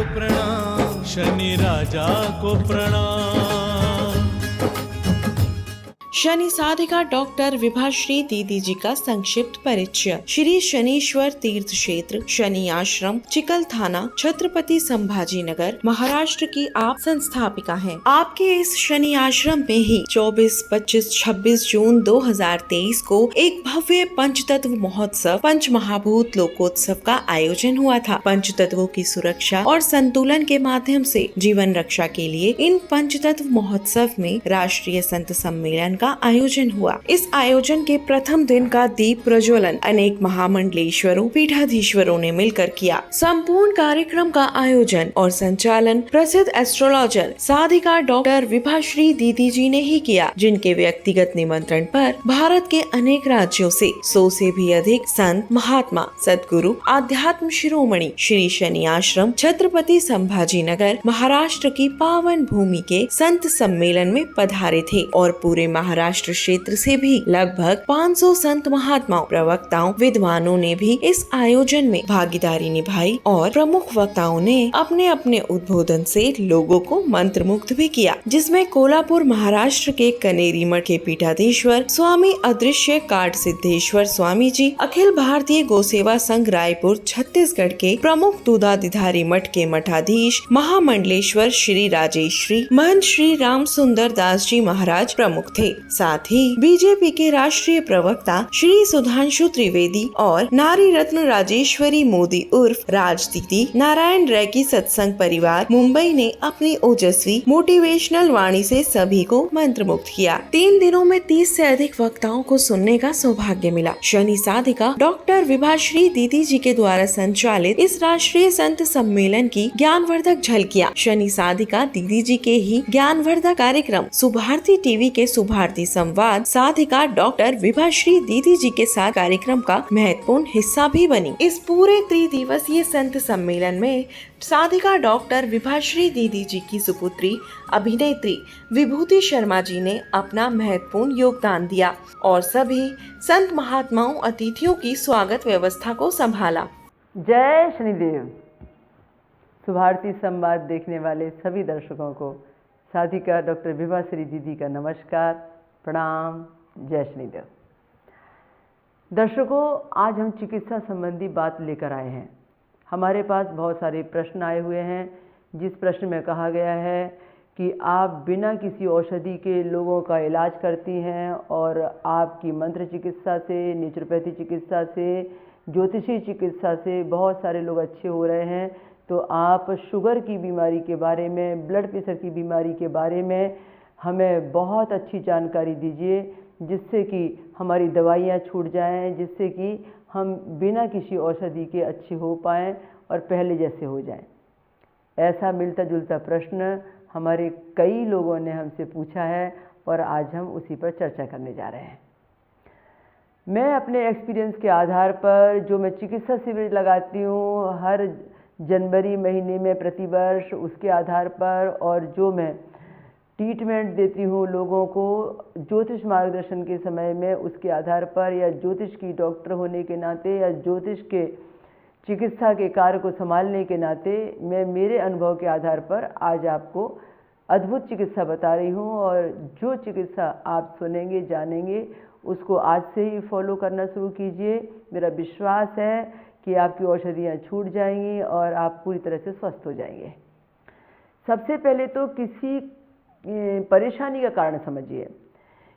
को प्रणाम, शनि राजा को प्रणाम। शनि साधिका डॉक्टर विभाश्री दीदी जी का संक्षिप्त परिचय। श्री शनीश्वर तीर्थ क्षेत्र शनि आश्रम चिकल थाना छत्रपति संभाजी नगर महाराष्ट्र की आप संस्थापिका हैं। आपके इस शनि आश्रम में ही 24, 25, 26 जून 2023 को एक भव्य पंचतत्व महोत्सव पंच महाभूत लोकोत्सव का आयोजन हुआ था। पंचतत्वों की सुरक्षा और संतुलन के माध्यम से जीवन रक्षा के लिए इन पंचतत्व महोत्सव में राष्ट्रीय संत सम्मेलन का आयोजन हुआ। इस आयोजन के प्रथम दिन का दीप प्रज्वलन अनेक महामंडलेश्वरों पीठाधीश्वरों ने मिलकर किया। संपूर्ण कार्यक्रम का आयोजन और संचालन प्रसिद्ध एस्ट्रोलॉजर साधिका डॉक्टर विभाश्री दीदी जी ने ही किया, जिनके व्यक्तिगत निमंत्रण पर भारत के अनेक राज्यों से 100 से भी अधिक संत महात्मा सदगुरु आध्यात्म शिरोमणि श्री शनि आश्रम छत्रपति संभाजी नगर महाराष्ट्र की पावन भूमि के संत सम्मेलन में पधारे थे और पूरे महाराष्ट्र क्षेत्र से भी लगभग 500 संत महात्माओं प्रवक्ताओं विद्वानों ने भी इस आयोजन में भागीदारी निभाई और प्रमुख वक्ताओं ने अपने अपने उद्बोधन से लोगों को मंत्रमुग्ध भी किया, जिसमें कोल्हापुर महाराष्ट्र के कनेरी मठ के पीठाधीश्वर स्वामी अदृश्य काट सिद्धेश्वर स्वामी जी, अखिल भारतीय गोसेवा संघ रायपुर छत्तीसगढ़ के प्रमुख दूधाधिधारी मठ के मठाधीश महामंडलेश्वर श्री राजेश्री महंत श्री राम सुंदर दास जी महाराज प्रमुख थे। साथ ही बीजेपी के राष्ट्रीय प्रवक्ता श्री सुधांशु त्रिवेदी और नारी रत्न राजेश्वरी मोदी उर्फ राज दीदी नारायण रैकी सत्संग परिवार मुंबई ने अपनी ओजस्वी मोटिवेशनल वाणी से सभी को मंत्रमुग्ध किया। 3 दिनों में 30 से अधिक वक्ताओं को सुनने का सौभाग्य मिला। शनि साधिका डॉक्टर विभाश्री दीदी जी के द्वारा संचालित इस राष्ट्रीय संत सम्मेलन की ज्ञानवर्धक झलकियां शनि साधिका दीदी जी के ही ज्ञानवर्धक कार्यक्रम सुभारती टीवी के सुभारती संवाद साधिका डॉक्टर विभाश्री दीदी जी के साथ कार्यक्रम का महत्वपूर्ण हिस्सा भी बनी। इस पूरे त्रिदिवसीय संत सम्मेलन में साधिका डॉक्टर विभाश्री दीदी जी की सुपुत्री अभिनेत्री विभूति शर्मा जी ने अपना महत्वपूर्ण योगदान दिया और सभी संत महात्माओं अतिथियों की स्वागत व्यवस्था को संभाला। जय शनिदेव। सुभारती संवाद देखने वाले सभी दर्शकों को साधिका डॉक्टर विभाश्री दीदी का नमस्कार, प्रणाम, जय शनिदेव। दर्शकों, आज हम चिकित्सा संबंधी बात लेकर आए हैं। हमारे पास बहुत सारे प्रश्न आए हुए हैं, जिस प्रश्न में कहा गया है कि आप बिना किसी औषधि के लोगों का इलाज करती हैं और आपकी मंत्र चिकित्सा से, नेचुरोपैथी चिकित्सा से, ज्योतिषी चिकित्सा से बहुत सारे लोग अच्छे हो रहे हैं। तो आप शुगर की बीमारी के बारे में, ब्लड प्रेशर की बीमारी के बारे में हमें बहुत अच्छी जानकारी दीजिए, जिससे कि हमारी दवाइयाँ छूट जाएं, जिससे कि हम बिना किसी औषधि के अच्छे हो पाएँ और पहले जैसे हो जाएं। ऐसा मिलता जुलता प्रश्न हमारे कई लोगों ने हमसे पूछा है और आज हम उसी पर चर्चा करने जा रहे हैं। मैं अपने एक्सपीरियंस के आधार पर जो मैं चिकित्सा शिविर लगाती हूँ हर जनवरी महीने में प्रतिवर्ष, उसके आधार पर, और जो मैं ट्रीटमेंट देती हूँ लोगों को ज्योतिष मार्गदर्शन के समय में, उसके आधार पर, या ज्योतिष की डॉक्टर होने के नाते या ज्योतिष के चिकित्सा के कार्य को संभालने के नाते मैं मेरे अनुभव के आधार पर आज आपको अद्भुत चिकित्सा बता रही हूँ। और जो चिकित्सा आप सुनेंगे, जानेंगे, उसको आज से ही फॉलो करना शुरू कीजिए। मेरा विश्वास है कि आपकी औषधियाँ छूट जाएंगी और आप पूरी तरह से स्वस्थ हो जाएंगे। सबसे पहले तो किसी परेशानी का कारण समझिए।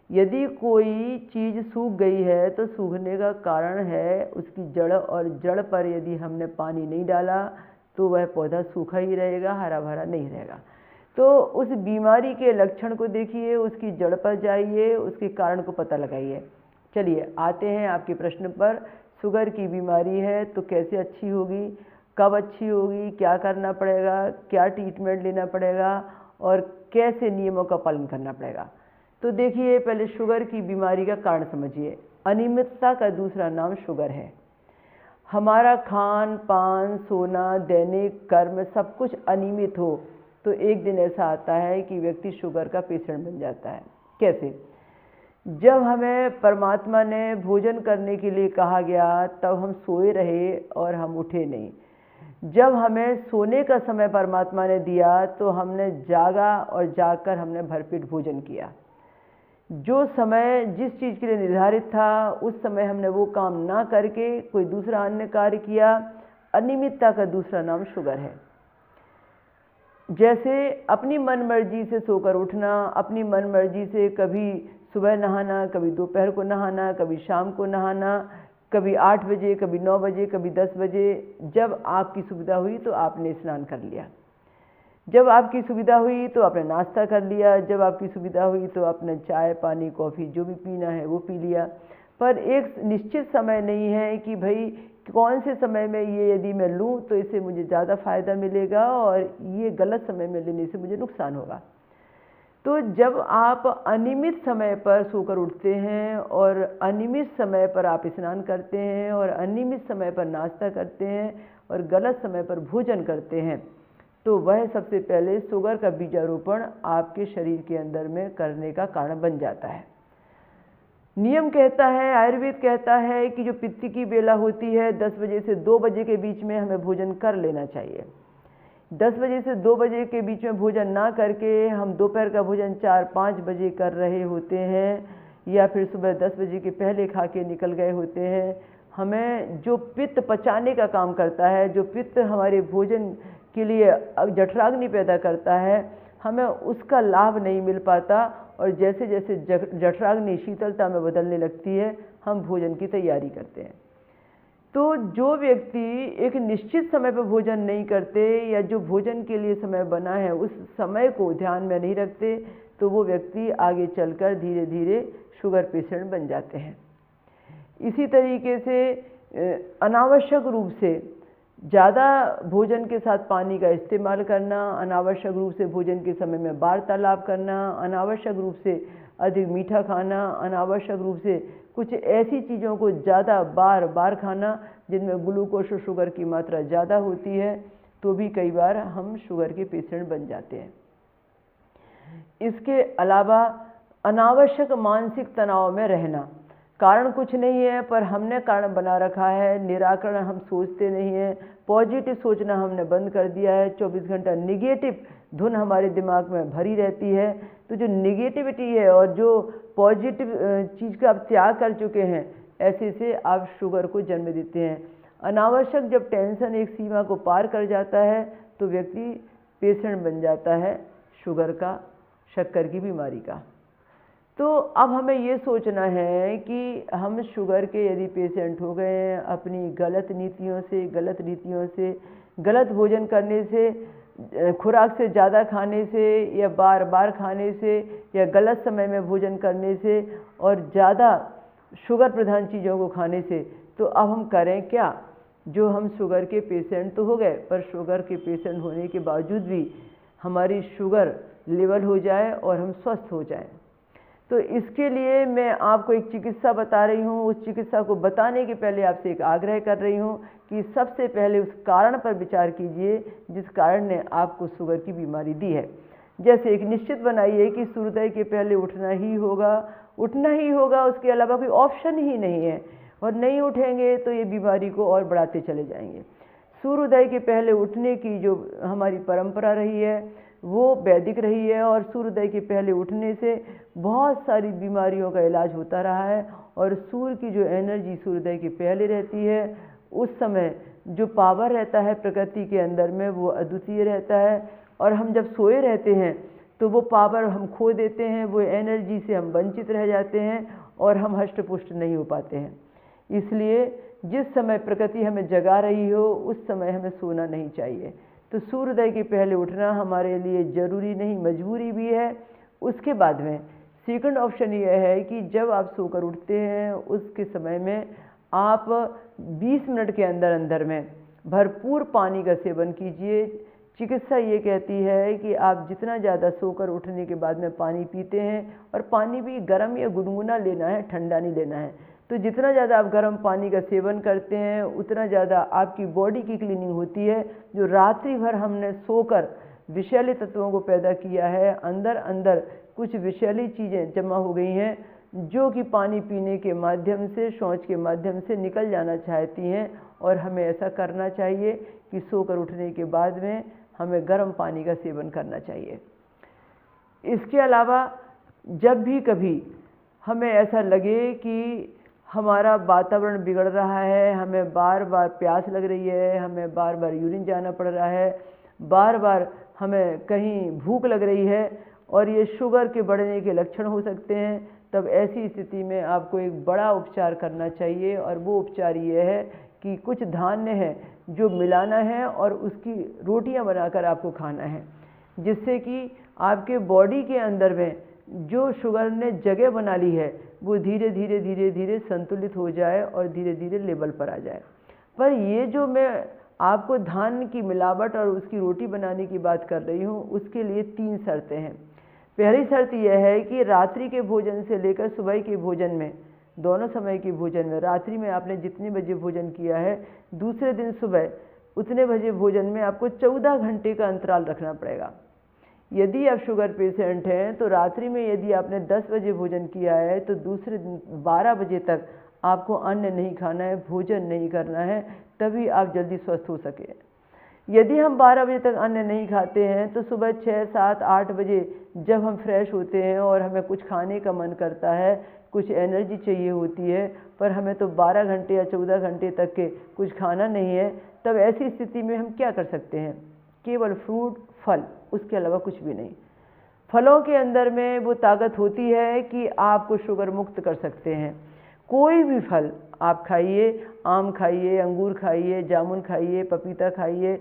यदि कोई चीज़ सूख गई है तो सूखने का कारण है उसकी जड़, और जड़ पर यदि हमने पानी नहीं डाला तो वह पौधा सूखा ही रहेगा, हरा भरा नहीं रहेगा। तो उस बीमारी के लक्षण को देखिए, उसकी जड़ पर जाइए, उसके कारण को पता लगाइए। चलिए आते हैं आपके प्रश्न पर। शुगर की बीमारी है तो कैसे अच्छी होगी, कब अच्छी होगी, क्या करना पड़ेगा, क्या ट्रीटमेंट लेना पड़ेगा और कैसे नियमों का पालन करना पड़ेगा। तो देखिए, पहले शुगर की बीमारी का कारण समझिए। अनियमितता का दूसरा नाम शुगर है। हमारा खान पान, सोना, दैनिक कर्म सब कुछ अनियमित हो तो एक दिन ऐसा आता है कि व्यक्ति शुगर का पेशेंट बन जाता है। कैसे? जब हमें परमात्मा ने भोजन करने के लिए कहा गया तब हम सोए रहे और हम उठे नहीं। जब हमें सोने का समय परमात्मा ने दिया तो हमने जागा और जागकर हमने भरपेट भोजन किया। जो समय जिस चीज़ के लिए निर्धारित था उस समय हमने वो काम ना करके कोई दूसरा अन्य कार्य किया, अनियमितता का दूसरा नाम शुगर है। जैसे अपनी मन मर्जी से सोकर उठना, अपनी मन मर्जी से कभी सुबह नहाना, कभी दोपहर को नहाना, कभी शाम को नहाना, कभी 8 बजे, कभी 9 बजे, कभी 10 बजे, जब आपकी सुविधा हुई तो आपने स्नान कर लिया, जब आपकी सुविधा हुई तो आपने नाश्ता कर लिया, जब आपकी सुविधा हुई तो आपने चाय पानी कॉफ़ी जो भी पीना है वो पी लिया। पर एक निश्चित समय नहीं है कि भाई कौन से समय में ये यदि मैं लूँ तो इससे मुझे ज़्यादा फ़ायदा मिलेगा और ये गलत समय में लेने से मुझे नुकसान होगा। तो जब आप अनियमित समय पर सोकर उठते हैं और अनियमित समय पर आप स्नान करते हैं और अनियमित समय पर नाश्ता करते हैं और गलत समय पर भोजन करते हैं तो वह सबसे पहले शुगर का बीजारोपण आपके शरीर के अंदर में करने का कारण बन जाता है। नियम कहता है, आयुर्वेद कहता है कि जो पित्त की बेला होती है 10 बजे से 2 बजे के बीच में हमें भोजन कर लेना चाहिए। 10 बजे से 2 बजे के बीच में भोजन ना करके हम दोपहर का भोजन 4-5 बजे कर रहे होते हैं या फिर सुबह 10 बजे के पहले खा के निकल गए होते हैं। हमें जो पित्त पचाने का काम करता है, जो पित्त हमारे भोजन के लिए जठराग्नि पैदा करता है, हमें उसका लाभ नहीं मिल पाता और जैसे जैसे जठराग्नि शीतलता में बदलने लगती है हम भोजन की तैयारी करते हैं। तो जो व्यक्ति एक निश्चित समय पर भोजन नहीं करते या जो भोजन के लिए समय बना है उस समय को ध्यान में नहीं रखते तो वो व्यक्ति आगे चलकर धीरे धीरे शुगर पेशेंट बन जाते हैं। इसी तरीके से अनावश्यक रूप से ज़्यादा भोजन के साथ पानी का इस्तेमाल करना, अनावश्यक रूप से भोजन के समय में वार्तालाप करना, अनावश्यक रूप से अधिक मीठा खाना, अनावश्यक रूप से कुछ ऐसी चीज़ों को ज़्यादा बार बार खाना जिनमें ग्लूकोज और शुगर की मात्रा ज़्यादा होती है तो भी कई बार हम शुगर के पेशेंट बन जाते हैं। इसके अलावा अनावश्यक मानसिक तनाव में रहना, कारण कुछ नहीं है पर हमने कारण बना रखा है, निराकरण हम सोचते नहीं हैं, पॉजिटिव सोचना हमने बंद कर दिया है, 24 घंटा निगेटिव धुन हमारे दिमाग में भरी रहती है। तो जो निगेटिविटी है और जो पॉजिटिव चीज़ का आप त्याग कर चुके हैं ऐसे से आप शुगर को जन्म देते हैं। अनावश्यक जब टेंशन एक सीमा को पार कर जाता है तो व्यक्ति पेशेंट बन जाता है शुगर का, शक्कर की बीमारी का। तो अब हमें ये सोचना है कि हम शुगर के यदि पेशेंट हो गए हैं अपनी गलत नीतियों से, गलत भोजन करने से, खुराक से ज़्यादा खाने से या बार बार खाने से या गलत समय में भोजन करने से और ज़्यादा शुगर प्रधान चीज़ों को खाने से, तो अब हम करें क्या? जो हम शुगर के पेशेंट तो हो गए पर शुगर के पेशेंट होने के बावजूद भी हमारी शुगर लेवल हो जाए और हम स्वस्थ हो जाएं। तो इसके लिए मैं आपको एक चिकित्सा बता रही हूँ। उस चिकित्सा को बताने के पहले आपसे एक आग्रह कर रही हूँ कि सबसे पहले उस कारण पर विचार कीजिए जिस कारण ने आपको शुगर की बीमारी दी है। जैसे एक निश्चित बनाइए कि सूर्योदय के पहले उठना ही होगा, उसके अलावा कोई ऑप्शन ही नहीं है और नहीं उठेंगे तो ये बीमारी को और बढ़ाते चले जाएंगे। सूर्योदय के पहले उठने की जो हमारी परंपरा रही है वो वैदिक रही है और सूर्योदय के पहले उठने से बहुत सारी बीमारियों का इलाज होता रहा है। और सूर्य की जो एनर्जी सूर्योदय के पहले रहती है उस समय जो पावर रहता है प्रकृति के अंदर में वो अद्वितीय रहता है और हम जब सोए रहते हैं तो वो पावर हम खो देते हैं, वो एनर्जी से हम वंचित रह जाते हैं और हम हष्ट-पुष्ट नहीं हो पाते हैं। इसलिए जिस समय प्रकृति हमें जगा रही हो उस समय हमें सोना नहीं चाहिए। तो सूर्योदय के पहले उठना हमारे लिए ज़रूरी नहीं, मजबूरी भी है। उसके बाद में सेकंड ऑप्शन ये है कि जब आप सोकर उठते हैं उसके समय में आप 20 मिनट के अंदर अंदर में भरपूर पानी का सेवन कीजिए। चिकित्सा ये कहती है कि आप जितना ज़्यादा सोकर उठने के बाद में पानी पीते हैं, और पानी भी गर्म या गुनगुना लेना है, ठंडा नहीं लेना है, तो जितना ज़्यादा आप गर्म पानी का सेवन करते हैं उतना ज़्यादा आपकी बॉडी की क्लीनिंग होती है। जो रात्रि भर हमने सोकर विषैले तत्वों को पैदा किया है, अंदर अंदर कुछ विषैली चीज़ें जमा हो गई हैं, जो कि पानी पीने के माध्यम से, शौच के माध्यम से निकल जाना चाहती हैं, और हमें ऐसा करना चाहिए कि सोकर उठने के बाद में हमें गर्म पानी का सेवन करना चाहिए। इसके अलावा जब भी कभी हमें ऐसा लगे कि हमारा वातावरण बिगड़ रहा है, हमें बार बार प्यास लग रही है, हमें बार बार यूरिन जाना पड़ रहा है, बार बार हमें कहीं भूख लग रही है और ये शुगर के बढ़ने के लक्षण हो सकते हैं, तब ऐसी स्थिति में आपको एक बड़ा उपचार करना चाहिए। और वो उपचार ये है कि कुछ धान्य है जो मिलाना है और उसकी रोटियां बनाकर आपको खाना है, जिससे कि आपके बॉडी के अंदर में जो शुगर ने जगह बना ली है वो धीरे धीरे धीरे धीरे संतुलित हो जाए और धीरे धीरे लेवल पर आ जाए। पर ये जो मैं आपको धान्य की मिलावट और उसकी रोटी बनाने की बात कर रही हूँ, उसके लिए 3 शर्तें हैं। पहली शर्त यह है कि रात्रि के भोजन से लेकर सुबह के भोजन में, दोनों समय के भोजन में, रात्रि में आपने जितने बजे भोजन किया है, दूसरे दिन सुबह उतने बजे भोजन में आपको 14 घंटे का अंतराल रखना पड़ेगा। यदि आप शुगर पेशेंट हैं तो रात्रि में यदि आपने 10 बजे भोजन किया है तो दूसरे दिन 12 बजे तक आपको अन्न नहीं खाना है, भोजन नहीं करना है, तभी आप जल्दी स्वस्थ हो सके। यदि हम 12 बजे तक अन्न नहीं खाते हैं तो सुबह 6, 7, 8 बजे जब हम फ्रेश होते हैं और हमें कुछ खाने का मन करता है, कुछ एनर्जी चाहिए होती है, पर हमें तो 12 घंटे या 14 घंटे तक के कुछ खाना नहीं है, तब ऐसी स्थिति में हम क्या कर सकते हैं? केवल फ्रूट, फल, उसके अलावा कुछ भी नहीं। फलों के अंदर में वो ताकत होती है कि आपको शुगर मुक्त कर सकते हैं। कोई भी फल आप खाइए, आम खाइए, अंगूर खाइए, जामुन खाइए, पपीता खाइए,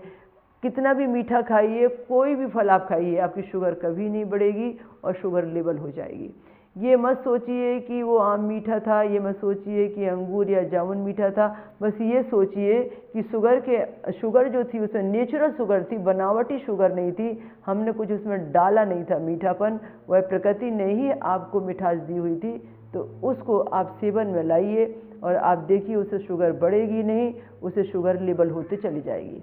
कितना भी मीठा खाइए, कोई भी फल आप खाइए, आपकी शुगर कभी नहीं बढ़ेगी और शुगर लेवल हो जाएगी। ये मत सोचिए कि वो आम मीठा था, ये मत सोचिए कि अंगूर या जामुन मीठा था, बस ये सोचिए कि शुगर जो थी उसमें नेचुरल शुगर थी, बनावटी शुगर नहीं थी, हमने कुछ उसमें डाला नहीं था मीठापन, वह प्रकृति ने ही आपको मिठास दी हुई थी। तो उसको आप सेवन में लाइए और आप देखिए उससे शुगर बढ़ेगी नहीं, उससे शुगर लेवल होते चली जाएगी।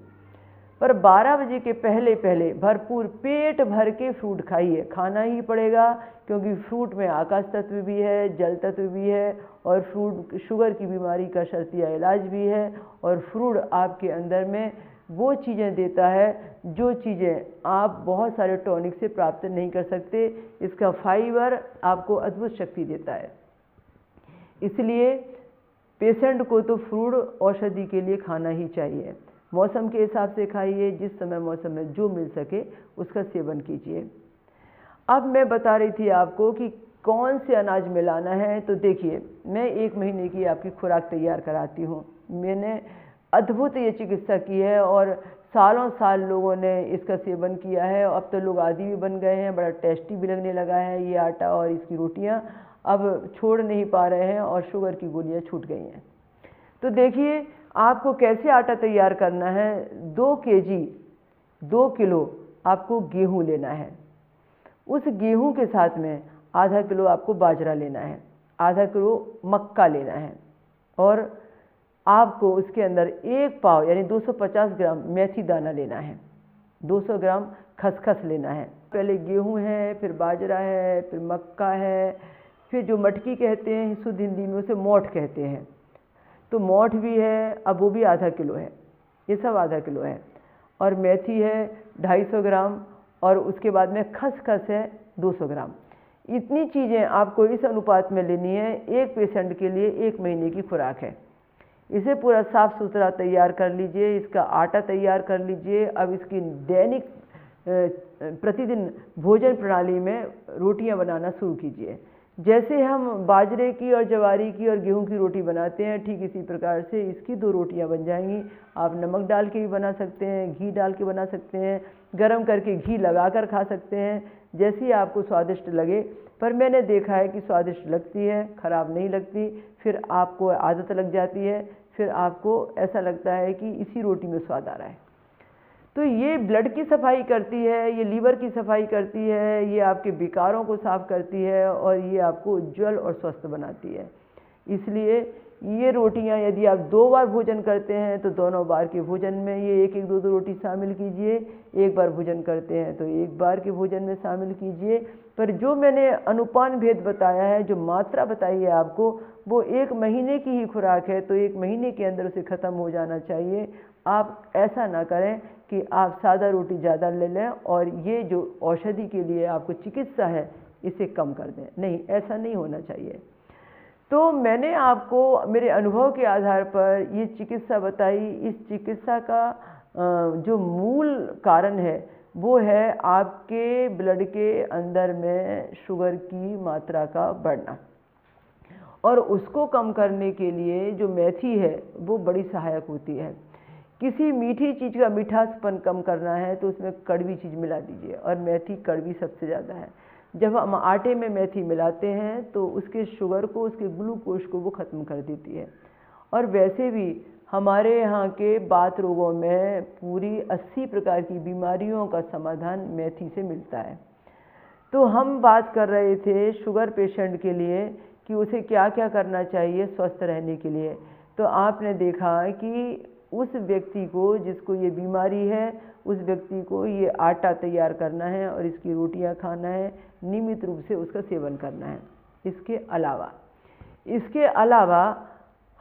पर 12 बजे के पहले पहले भरपूर पेट भर के फ्रूट खाइए, खाना ही पड़ेगा, क्योंकि फ्रूट में आकाश तत्व भी है, जल तत्व भी है, और फ्रूट शुगर की बीमारी का शर्तिया इलाज भी है। और फ्रूट आपके अंदर में वो चीज़ें देता है जो चीज़ें आप बहुत सारे टॉनिक से प्राप्त नहीं कर सकते। इसका फाइबर आपको अद्भुत शक्ति देता है। इसलिए पेशेंट को तो फ्रूट औषधि के लिए खाना ही चाहिए। मौसम के हिसाब से खाइए, जिस समय मौसम में जो मिल सके उसका सेवन कीजिए। अब मैं बता रही थी आपको कि कौन से अनाज मिलाना है। तो देखिए, मैं 1 महीने की आपकी खुराक तैयार कराती हूँ। मैंने अद्भुत ये चिकित्सा की है और सालों साल लोगों ने इसका सेवन किया है। अब तो लोग आदी भी बन गए हैं, बड़ा टेस्टी भी लगने लगा है ये आटा और इसकी रोटियाँ, अब छोड़ नहीं पा रहे हैं और शुगर की गोलियाँ छूट गई हैं। तो देखिए आपको कैसे आटा तैयार करना है। 2 किलो आपको गेहूँ लेना है। उस गेहूँ के साथ में आधा किलो आपको बाजरा लेना है, आधा किलो मक्का लेना है, और आपको उसके अंदर 1 पाव यानी 250 ग्राम मेथी दाना लेना है, 200 ग्राम खसखस लेना है। पहले गेहूँ है, फिर बाजरा है, फिर मक्का है, फिर जो मटकी कहते हैं शुद्ध हिंदी में उसे मोठ कहते हैं, तो मोठ भी है, अब वो भी आधा किलो है। ये सब आधा किलो है। और मेथी है 250 ग्राम, और उसके बाद में खसखस है 200 ग्राम। इतनी चीज़ें आपको इस अनुपात में लेनी है। एक पेशेंट के लिए 1 महीने की खुराक है। इसे पूरा साफ़ सुथरा तैयार कर लीजिए, इसका आटा तैयार कर लीजिए। अब इसकी दैनिक प्रतिदिन भोजन प्रणाली में रोटियां बनाना शुरू कीजिए। जैसे हम बाजरे की और जवारी की और गेहूं की रोटी बनाते हैं, ठीक इसी प्रकार से इसकी 2 रोटियां बन जाएंगी। आप नमक डाल के भी बना सकते हैं, घी डाल के बना सकते हैं, गरम करके घी लगाकर खा सकते हैं, जैसी आपको स्वादिष्ट लगे। पर मैंने देखा है कि स्वादिष्ट लगती है, ख़राब नहीं लगती। फिर आपको आदत लग जाती है, फिर आपको ऐसा लगता है कि इसी रोटी में स्वाद आ रहा है। तो ये ब्लड की सफाई करती है, ये लीवर की सफाई करती है, ये आपके विकारों को साफ करती है और ये आपको उज्ज्वल और स्वस्थ बनाती है। इसलिए ये रोटियां यदि आप 2 बार भोजन करते हैं तो दोनों बार के भोजन में ये 1-1, 2-2 रोटी शामिल कीजिए। 1 बार भोजन करते हैं तो 1 बार के भोजन में शामिल कीजिए। पर जो मैंने अनुपान भेद बताया है, जो मात्रा बताई है आपको, वो 1 महीने की ही खुराक है, तो 1 महीने के अंदर उसे ख़त्म हो जाना चाहिए। आप ऐसा ना करें कि आप सादा रोटी ज़्यादा ले लें और ये जो औषधि के लिए आपको चिकित्सा है इसे कम कर दें। नहीं, ऐसा नहीं होना चाहिए। तो मैंने आपको मेरे अनुभव के आधार पर ये चिकित्सा बताई। इस चिकित्सा का जो मूल कारण है वो है आपके ब्लड के अंदर में शुगर की मात्रा का बढ़ना, और उसको कम करने के लिए जो मेथी है वो बड़ी सहायक होती है। किसी मीठी चीज़ का मीठासपन कम करना है तो उसमें कड़वी चीज़ मिला दीजिए, और मेथी कड़वी सबसे ज़्यादा है। जब हम आटे में मेथी मिलाते हैं तो उसके शुगर को, उसके ग्लूकोज को वो ख़त्म कर देती है। और वैसे भी हमारे यहाँ के बात रोगों में पूरी 80 प्रकार की बीमारियों का समाधान मेथी से मिलता है। तो हम बात कर रहे थे शुगर पेशेंट के लिए कि उसे क्या क्या करना चाहिए स्वस्थ रहने के लिए। तो आपने देखा कि उस व्यक्ति को जिसको ये बीमारी है, उस व्यक्ति को ये आटा तैयार करना है और इसकी रोटियां खाना है, नियमित रूप से उसका सेवन करना है। इसके अलावा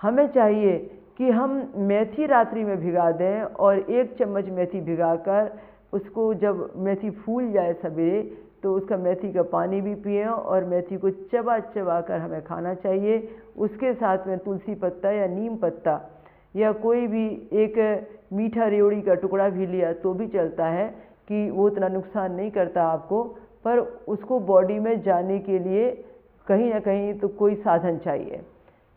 हमें चाहिए कि हम मेथी रात्रि में भिगा दें, और 1 चम्मच मेथी भिगाकर उसको जब मेथी फूल जाए सवेरे तो उसका मेथी का पानी भी पिएं, और मेथी को चबा चबा कर हमें खाना चाहिए। उसके साथ में तुलसी पत्ता या नीम पत्ता या कोई भी एक मीठा रेवड़ी का टुकड़ा भी लिया तो भी चलता है, कि वो उतना नुकसान नहीं करता आपको, पर उसको बॉडी में जाने के लिए कहीं ना कहीं तो कोई साधन चाहिए।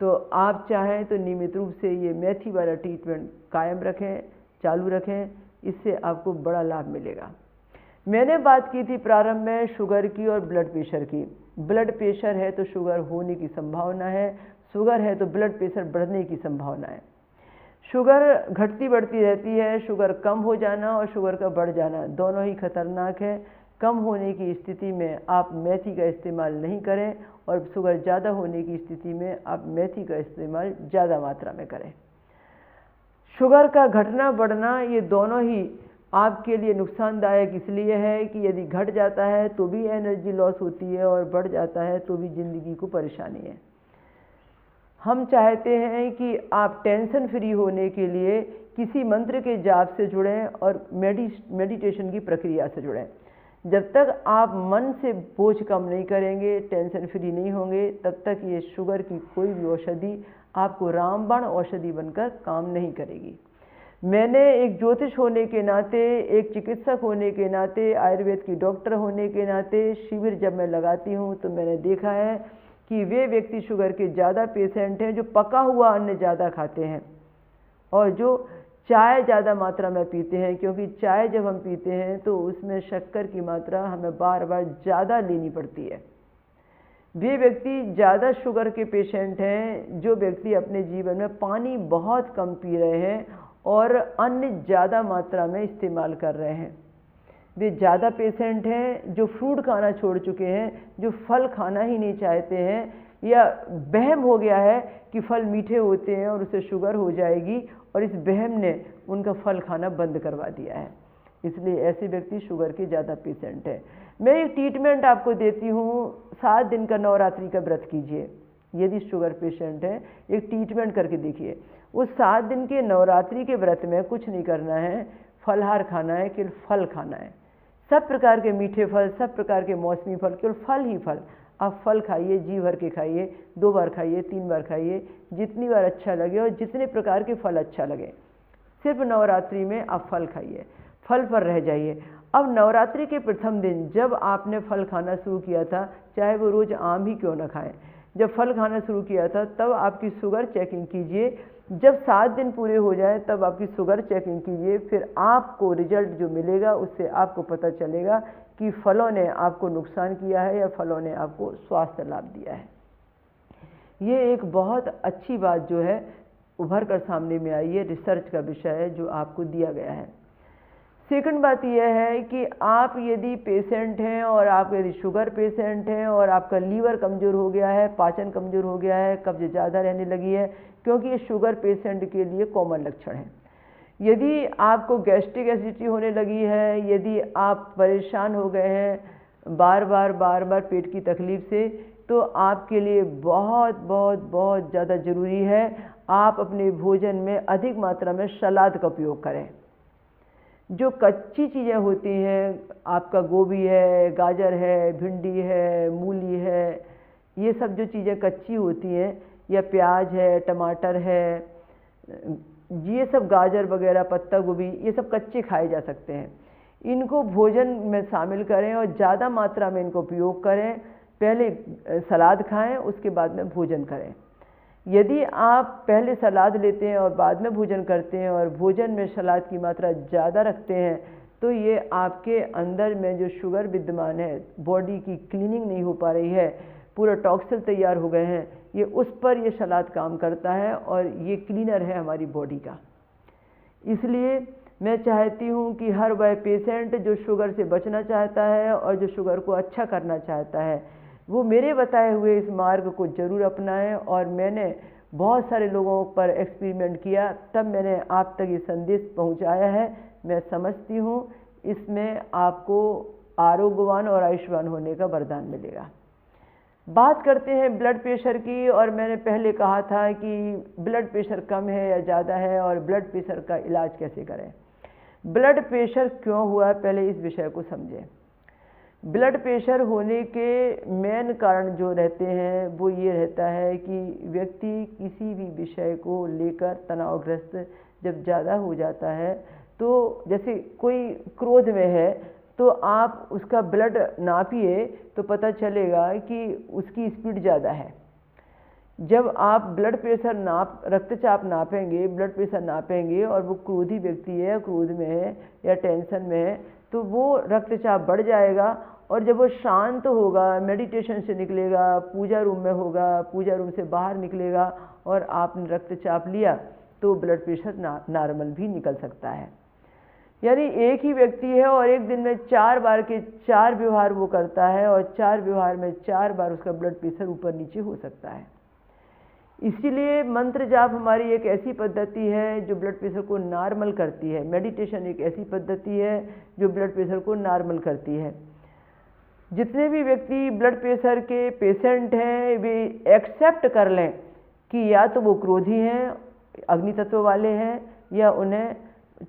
तो आप चाहें तो नियमित रूप से ये मेथी वाला ट्रीटमेंट कायम रखें, चालू रखें, इससे आपको बड़ा लाभ मिलेगा। मैंने बात की थी प्रारंभ में शुगर की और ब्लड प्रेशर की। ब्लड प्रेशर है तो शुगर होने की संभावना है, शुगर है तो ब्लड प्रेशर बढ़ने की संभावना है। शुगर घटती बढ़ती रहती है। शुगर कम हो जाना और शुगर का बढ़ जाना दोनों ही खतरनाक है। कम होने की स्थिति में आप मेथी का इस्तेमाल नहीं करें, और शुगर ज़्यादा होने की स्थिति में आप मेथी का इस्तेमाल ज़्यादा मात्रा में करें। शुगर का घटना बढ़ना ये दोनों ही आपके लिए नुकसानदायक इसलिए है कि यदि घट जाता है तो भी एनर्जी लॉस होती है, और बढ़ जाता है तो भी ज़िंदगी को परेशानी है। हम चाहते हैं कि आप टेंशन फ्री होने के लिए किसी मंत्र के जाप से जुड़ें और मेडिटेशन की प्रक्रिया से जुड़ें। जब तक आप मन से बोझ कम नहीं करेंगे, टेंशन फ्री नहीं होंगे, तब तक ये शुगर की कोई भी औषधि आपको रामबाण औषधि बनकर काम नहीं करेगी। मैंने एक ज्योतिष होने के नाते, एक चिकित्सक होने के नाते, आयुर्वेद की डॉक्टर होने के नाते शिविर जब मैं लगाती हूँ तो मैंने देखा है कि वे व्यक्ति शुगर के ज़्यादा पेशेंट हैं जो पका हुआ अन्न ज़्यादा खाते हैं और जो चाय ज़्यादा मात्रा में पीते हैं, क्योंकि चाय जब हम पीते हैं तो उसमें शक्कर की मात्रा हमें बार बार ज़्यादा लेनी पड़ती है। वे व्यक्ति ज़्यादा शुगर के पेशेंट हैं जो व्यक्ति अपने जीवन में पानी बहुत कम पी रहे हैं और अन्न ज़्यादा मात्रा में इस्तेमाल कर रहे हैं। वे ज़्यादा पेशेंट हैं जो फ्रूट खाना छोड़ चुके हैं, जो फल खाना ही नहीं चाहते हैं, या वहम हो गया है कि फल मीठे होते हैं और उससे शुगर हो जाएगी, और इस वहम ने उनका फल खाना बंद करवा दिया है। इसलिए ऐसे व्यक्ति शुगर के ज़्यादा पेशेंट हैं। मैं एक ट्रीटमेंट आपको देती हूँ, 7 दिन का नवरात्रि का व्रत कीजिए। यदि शुगर पेशेंट है, एक ट्रीटमेंट करके देखिए। उस 7 दिन के नवरात्रि के व्रत में कुछ नहीं करना है, फलहार खाना है, केवल फल खाना है। सब प्रकार के मीठे फल, सब प्रकार के मौसमी फल, केवल फल ही फल। आप फल खाइए, जी भर के खाइए, 2 बार खाइए, 3 बार खाइए, जितनी बार अच्छा लगे और जितने प्रकार के फल अच्छा लगे। सिर्फ नवरात्रि में आप फल खाइए, फल पर रह जाइए। अब नवरात्रि के प्रथम दिन जब आपने फल खाना शुरू किया था, चाहे वो रोज़ आम ही क्यों न खाएं, जब फल खाना शुरू किया था तब आपकी शुगर चेकिंग कीजिए। जब 7 दिन पूरे हो जाए तब आपकी शुगर चेकिंग कीजिए। फिर आपको रिजल्ट जो मिलेगा उससे आपको पता चलेगा कि फलों ने आपको नुकसान किया है या फलों ने आपको स्वास्थ्य लाभ दिया है। ये एक बहुत अच्छी बात जो है उभर कर सामने में आई है, रिसर्च का विषय है जो आपको दिया गया है। सेकंड बात यह है कि आप यदि पेशेंट हैं और आप यदि शुगर पेशेंट हैं और आपका लीवर कमज़ोर हो गया है, पाचन कमज़ोर हो गया है, कब्ज़ ज़्यादा रहने लगी है, क्योंकि ये शुगर पेशेंट के लिए कॉमन लक्षण है। यदि आपको गैस्ट्रिक एसिडिटी होने लगी है, यदि आप परेशान हो गए हैं बार बार पेट की तकलीफ़ से, तो आपके लिए बहुत ज़्यादा ज़रूरी है आप अपने भोजन में अधिक मात्रा में सलाद का उपयोग करें। जो कच्ची चीज़ें होती हैं, आपका गोभी है, गाजर है, भिंडी है, मूली है, ये सब जो चीज़ें कच्ची होती हैं, या प्याज है, टमाटर है, ये सब गाजर वगैरह, पत्ता गोभी, ये सब कच्चे खाए जा सकते हैं। इनको भोजन में शामिल करें और ज़्यादा मात्रा में इनको उपयोग करें। पहले सलाद खाएं, उसके बाद में भोजन करें। यदि आप पहले सलाद लेते हैं और बाद में भोजन करते हैं और भोजन में सलाद की मात्रा ज़्यादा रखते हैं, तो ये आपके अंदर में जो शुगर विद्यमान है, बॉडी की क्लीनिंग नहीं हो पा रही है, पूरा टॉक्सिल तैयार हो गए हैं, ये उस पर ये सलाद काम करता है और ये क्लीनर है हमारी बॉडी का। इसलिए मैं चाहती हूँ कि हर वह पेशेंट जो शुगर से बचना चाहता है और जो शुगर को अच्छा करना चाहता है, वो मेरे बताए हुए इस मार्ग को ज़रूर अपनाएं। और मैंने बहुत सारे लोगों पर एक्सपेरिमेंट किया, तब मैंने आप तक ये संदेश पहुंचाया है। मैं समझती हूँ इसमें आपको आरोग्यवान और आयुष्मान होने का वरदान मिलेगा। बात करते हैं ब्लड प्रेशर की, और मैंने पहले कहा था कि ब्लड प्रेशर कम है या ज़्यादा है और ब्लड प्रेशर का इलाज कैसे करें। ब्लड प्रेशर क्यों हुआ है, पहले इस विषय को समझें। ब्लड प्रेशर होने के मेन कारण जो रहते हैं वो ये रहता है कि व्यक्ति किसी भी विषय को लेकर तनावग्रस्त जब ज़्यादा हो जाता है, तो जैसे कोई क्रोध में है तो आप उसका ब्लड नापिए तो पता चलेगा कि उसकी स्पीड ज़्यादा है। जब आप ब्लड प्रेशर रक्तचाप नापेंगे, ब्लड प्रेशर नापेंगे और वो क्रोधी व्यक्ति है, क्रोध में है या टेंशन में है, तो वो रक्तचाप बढ़ जाएगा। और जब वो शांत होगा, मेडिटेशन से निकलेगा, पूजा रूम में होगा, पूजा रूम से बाहर निकलेगा और आपने रक्तचाप लिया, तो ब्लड प्रेशर नॉर्मल भी निकल सकता है। यानी एक ही व्यक्ति है और एक दिन में 4 बार के 4 व्यवहार वो करता है और 4 व्यवहार में 4 बार उसका ब्लड प्रेशर ऊपर नीचे हो सकता है। इसीलिए मंत्र जाप हमारी एक ऐसी पद्धति है जो ब्लड प्रेशर को नॉर्मल करती है। मेडिटेशन एक ऐसी पद्धति है जो ब्लड प्रेशर को नॉर्मल करती है। जितने भी व्यक्ति ब्लड प्रेशर के पेशेंट हैं, वे एक्सेप्ट कर लें कि या तो वो क्रोधी हैं, अग्नि तत्व वाले हैं, या उन्हें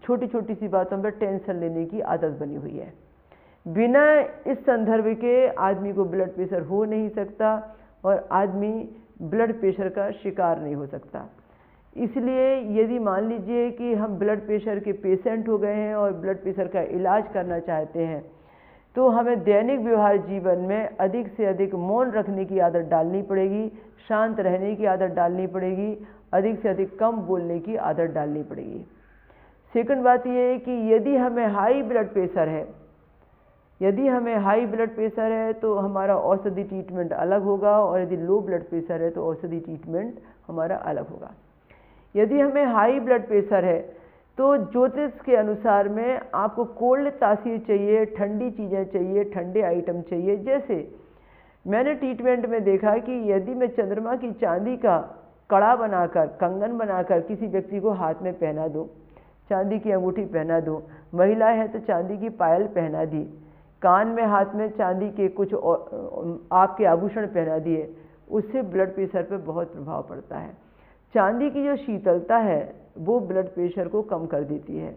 छोटी छोटी सी बातों पर टेंशन लेने की आदत बनी हुई है। बिना इस संदर्भ के आदमी को ब्लड प्रेशर हो नहीं सकता और आदमी ब्लड प्रेशर का शिकार नहीं हो सकता। इसलिए यदि मान लीजिए कि हम ब्लड प्रेशर के पेशेंट हो गए हैं और ब्लड प्रेशर का इलाज करना चाहते हैं, तो हमें दैनिक व्यवहार जीवन में अधिक से अधिक मौन रखने की आदत डालनी पड़ेगी, शांत रहने की आदत डालनी पड़ेगी, अधिक से अधिक कम बोलने की आदत डालनी पड़ेगी। सेकंड बात यह है कि यदि हमें हाई ब्लड प्रेशर है, तो हमारा औषधि ट्रीटमेंट अलग होगा, और यदि लो ब्लड प्रेशर है तो औषधि ट्रीटमेंट हमारा अलग होगा। यदि हमें हाई ब्लड प्रेशर है तो ज्योतिष के अनुसार में आपको कोल्ड तासीर चाहिए, ठंडी चीज़ें चाहिए, ठंडे आइटम चाहिए। जैसे मैंने ट्रीटमेंट में देखा कि यदि मैं चंद्रमा की चांदी का कड़ा बनाकर, कंगन बनाकर किसी व्यक्ति को हाथ में पहना दूँ, चांदी की अंगूठी पहना दूँ, महिला है तो चांदी की पायल पहना दी, कान में हाथ में चांदी के कुछ आँख के आभूषण पहना दिए, उससे ब्लड प्रेशर पर बहुत प्रभाव पड़ता है। चांदी की जो शीतलता है वो ब्लड प्रेशर को कम कर देती है।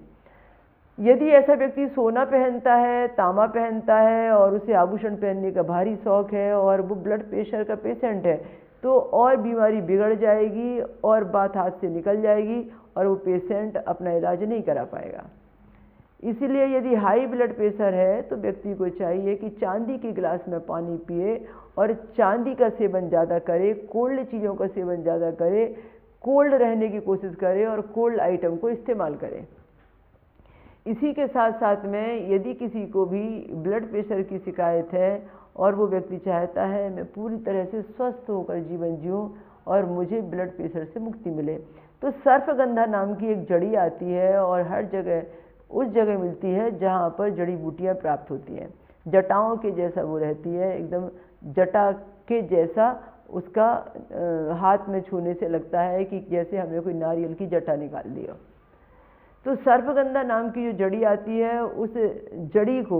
यदि ऐसा व्यक्ति सोना पहनता है, तांबा पहनता है और उसे आभूषण पहनने का भारी शौक है और वो ब्लड प्रेशर का पेशेंट है, तो और बीमारी बिगड़ जाएगी और बात हाथ से निकल जाएगी और वो पेशेंट अपना इलाज नहीं करा पाएगा। इसीलिए यदि हाई ब्लड प्रेशर है तो व्यक्ति को चाहिए कि चांदी के गिलास में पानी पिए और चांदी का सेवन ज़्यादा करे, कोल्ड चीज़ों का सेवन ज़्यादा करे, कोल्ड रहने की कोशिश करे और कोल्ड आइटम को इस्तेमाल करें। इसी के साथ साथ में यदि किसी को भी ब्लड प्रेशर की शिकायत है और वो व्यक्ति चाहता है मैं पूरी तरह से स्वस्थ होकर जीवन जीऊँ और मुझे ब्लड प्रेशर से मुक्ति मिले, तो सर्पगंधा नाम की एक जड़ी आती है और हर जगह उस जगह मिलती है जहाँ पर जड़ी बूटियाँ प्राप्त होती हैं। जटाओं के जैसा वो रहती है, एकदम जटा के जैसा उसका हाथ में छूने से लगता है कि जैसे हमने कोई नारियल की जटा निकाल ली हो। तो सर्पगंधा नाम की जो जड़ी आती है, उस जड़ी को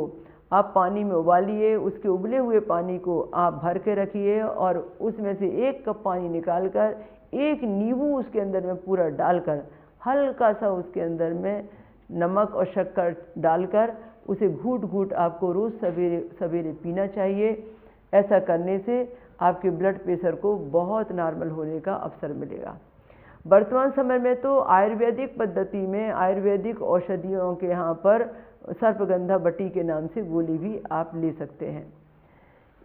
आप पानी में उबालिए, उसके उबले हुए पानी को आप भर के रखिए और उसमें से 1 कप पानी निकालकर 1 नींबू उसके अंदर में पूरा डालकर, हल्का सा उसके अंदर में नमक और शक्कर डालकर उसे घूट घूट आपको रोज़ सवेरे सवेरे पीना चाहिए। ऐसा करने से आपके ब्लड प्रेशर को बहुत नॉर्मल होने का अवसर मिलेगा। वर्तमान समय में तो आयुर्वेदिक पद्धति में आयुर्वेदिक औषधियों के यहाँ पर सर्पगंधा बटी के नाम से गोली भी आप ले सकते हैं।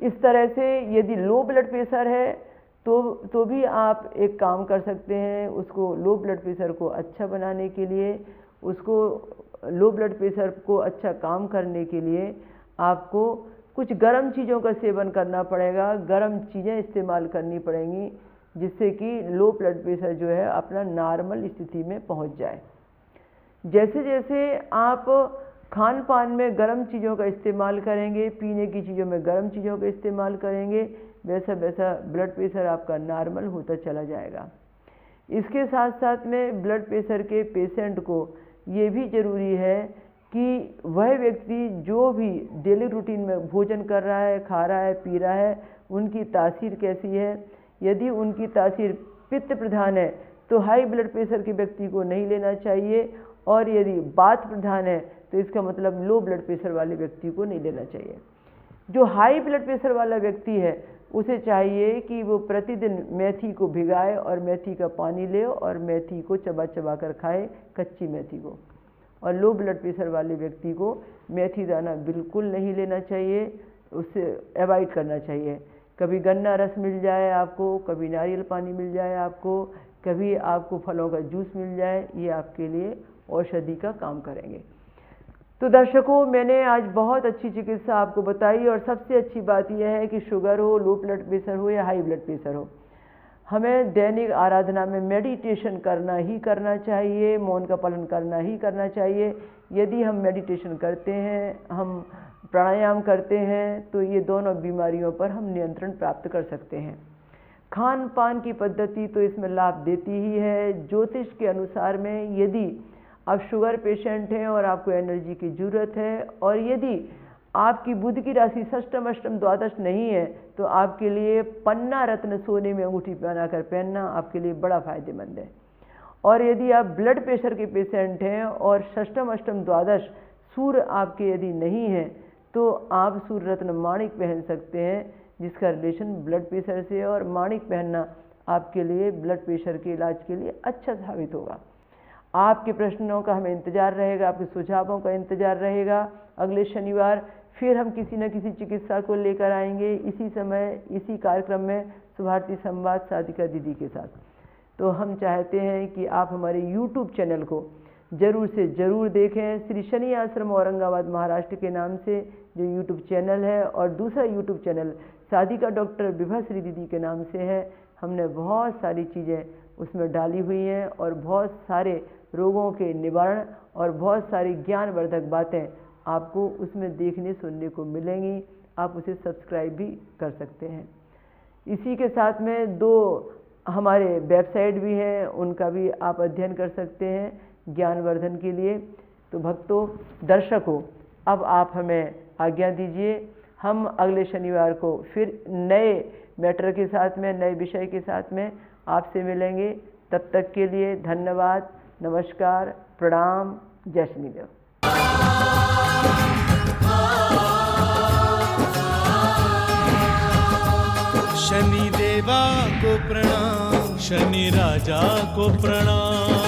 इस तरह से यदि लो ब्लड प्रेशर है तो भी आप एक काम कर सकते हैं, उसको लो ब्लड प्रेशर को अच्छा बनाने के लिए, उसको लो ब्लड प्रेशर को अच्छा काम करने के लिए आपको कुछ गर्म चीज़ों का सेवन करना पड़ेगा, गर्म चीज़ें इस्तेमाल करनी पड़ेंगी, जिससे कि लो ब्लड प्रेशर जो है अपना नॉर्मल स्थिति में पहुंच जाए। जैसे जैसे आप खान पान में गर्म चीज़ों का इस्तेमाल करेंगे, पीने की चीज़ों में गर्म चीज़ों का इस्तेमाल करेंगे, वैसा वैसा ब्लड प्रेशर आपका नॉर्मल होता चला जाएगा। इसके साथ साथ में ब्लड प्रेशर के पेशेंट को ये भी ज़रूरी है कि वह व्यक्ति जो भी डेली रूटीन में भोजन कर रहा है, खा रहा है, पी रहा है, उनकी तासीर कैसी है। यदि उनकी तासीर पित्त प्रधान है तो हाई ब्लड प्रेशर के व्यक्ति को नहीं लेना चाहिए, और यदि वात प्रधान है तो इसका मतलब लो ब्लड प्रेशर वाले व्यक्ति को नहीं लेना चाहिए। जो हाई ब्लड प्रेशर वाला व्यक्ति है उसे चाहिए कि वो प्रतिदिन मेथी को भिगाए और मेथी का पानी ले और मेथी को चबा चबा कर खाए, कच्ची मेथी को। और लो ब्लड प्रेशर वाले व्यक्ति को मेथी दाना बिल्कुल नहीं लेना चाहिए, उससे अवॉइड करना चाहिए। कभी गन्ना रस मिल जाए आपको, कभी नारियल पानी मिल जाए आपको, कभी आपको फलों का जूस मिल जाए, ये आपके लिए औषधि का काम करेंगे। तो दर्शकों, मैंने आज बहुत अच्छी चिकित्सा आपको बताई, और सबसे अच्छी बात यह है कि शुगर हो, लो ब्लड प्रेशर हो या हाई ब्लड प्रेशर हो, हमें दैनिक आराधना में मेडिटेशन करना ही करना चाहिए, मौन का पालन करना ही करना चाहिए। यदि हम मेडिटेशन करते हैं, हम प्राणायाम करते हैं, तो ये दोनों बीमारियों पर हम नियंत्रण प्राप्त कर सकते हैं। खान पान की पद्धति तो इसमें लाभ देती ही है। ज्योतिष के अनुसार में यदि आप शुगर पेशेंट हैं और आपको एनर्जी की ज़रूरत है, और यदि आपकी बुध की राशि षष्टम अष्टम द्वादश नहीं है, तो आपके लिए पन्ना रत्न सोने में अंगूठी बनाकर पहनना आपके लिए बड़ा फायदेमंद है। और यदि आप ब्लड प्रेशर के पेशेंट हैं और षष्टम अष्टम द्वादश सूर्य आपके यदि नहीं है, तो आप सूर्य रत्न माणिक पहन सकते हैं, जिसका रिलेशन ब्लड प्रेशर से है, और माणिक पहनना आपके लिए ब्लड प्रेशर के इलाज के लिए अच्छा साबित होगा। आपके प्रश्नों का हमें इंतज़ार रहेगा, आपके सुझावों का इंतज़ार रहेगा। अगले शनिवार फिर हम किसी न किसी चिकित्सा को लेकर आएंगे, इसी समय इसी कार्यक्रम में सुभारती संवाद साधिका दीदी के साथ। तो हम चाहते हैं कि आप हमारे YouTube चैनल को ज़रूर से ज़रूर देखें। श्री शनि आश्रम औरंगाबाद महाराष्ट्र के नाम से जो YouTube चैनल है, और दूसरा YouTube चैनल साधिका डॉक्टर विभाश्री दीदी के नाम से है। हमने बहुत सारी चीज़ें उसमें डाली हुई हैं, और बहुत सारे रोगों के निवारण और बहुत सारी ज्ञानवर्धक बातें आपको उसमें देखने सुनने को मिलेंगी। आप उसे सब्सक्राइब भी कर सकते हैं। इसी के साथ में 2 हमारे वेबसाइट भी हैं, उनका भी आप अध्ययन कर सकते हैं ज्ञानवर्धन के लिए। तो भक्तों, दर्शकों, अब आप हमें आज्ञा दीजिए। हम अगले शनिवार को फिर नए मैटर के साथ में, नए विषय के साथ में आपसे मिलेंगे। तब तक के लिए धन्यवाद, नमस्कार, प्रणाम, जय शनिदेव। शनि देवा को प्रणाम, शनि राजा को प्रणाम।